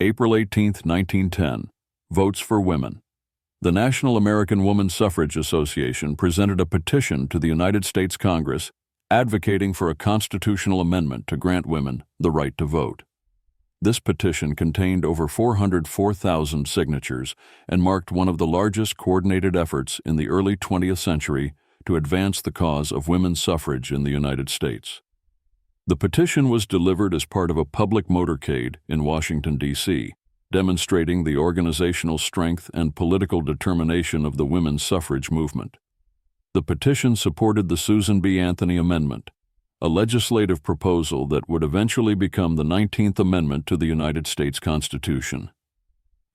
April 18, 1910. Votes for Women. The National American Woman Suffrage Association presented a petition to the United States Congress advocating for a constitutional amendment to grant women the right to vote. This petition contained over 404,000 signatures and marked one of the largest coordinated efforts in the early 20th century to advance the cause of women's suffrage in the United States. The petition was delivered as part of a public motorcade in Washington, D.C., demonstrating the organizational strength and political determination of the women's suffrage movement. The petition supported the Susan B. Anthony Amendment, a legislative proposal that would eventually become the 19th Amendment to the United States Constitution.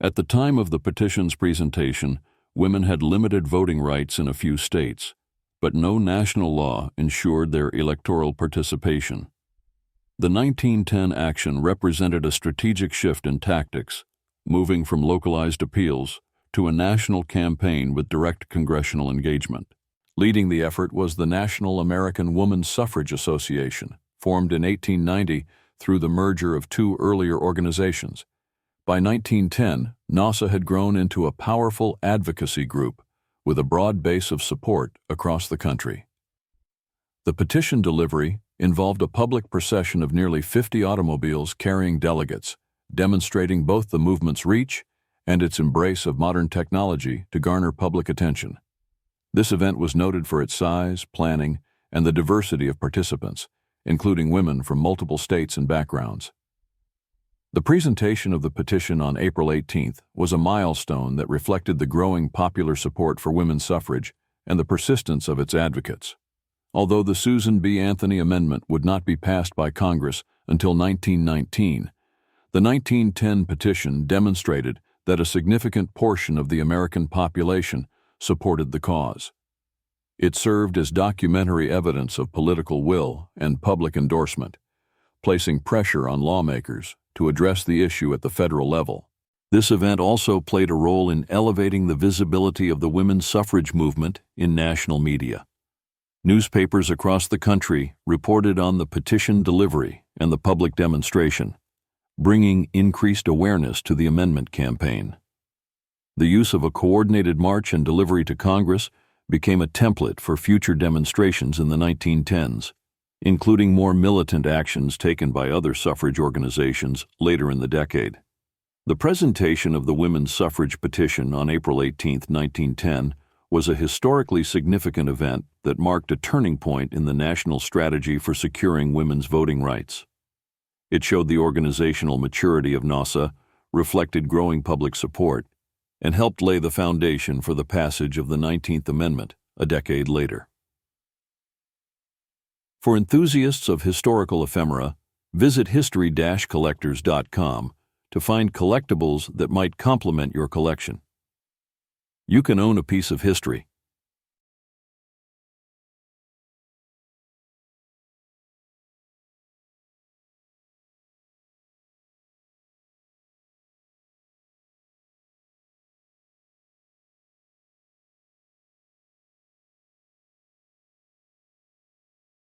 At the time of the petition's presentation, women had limited voting rights in a few states, but no national law ensured their electoral participation. The 1910 action represented a strategic shift in tactics, moving from localized appeals to a national campaign with direct congressional engagement. Leading the effort was the National American Woman Suffrage Association, formed in 1890 through the merger of two earlier organizations. By 1910, NAWSA had grown into a powerful advocacy group with a broad base of support across the country. The petition delivery involved a public procession of nearly 50 automobiles carrying delegates, demonstrating both the movement's reach and its embrace of modern technology to garner public attention. This event was noted for its size, planning, and the diversity of participants, including women from multiple states and backgrounds. The presentation of the petition on April 18th was a milestone that reflected the growing popular support for women's suffrage and the persistence of its advocates. Although the Susan B. Anthony Amendment would not be passed by Congress until 1919, the 1910 petition demonstrated that a significant portion of the American population supported the cause. It served as documentary evidence of political will and public endorsement, placing pressure on lawmakers to address the issue at the federal level. This event also played a role in elevating the visibility of the women's suffrage movement in national media. Newspapers across the country reported on the petition delivery and the public demonstration, bringing increased awareness to the amendment campaign. The use of a coordinated march and delivery to Congress became a template for future demonstrations in the 1910s, including more militant actions taken by other suffrage organizations later in the decade. The presentation of the women's suffrage petition on April 18, 1910, was a historically significant event that marked a turning point in the national strategy for securing women's voting rights. It showed the organizational maturity of NAWSA, reflected growing public support, and helped lay the foundation for the passage of the 19th Amendment a decade later. For enthusiasts of historical ephemera, visit history-collectors.com to find collectibles that might complement your collection. You can own a piece of history,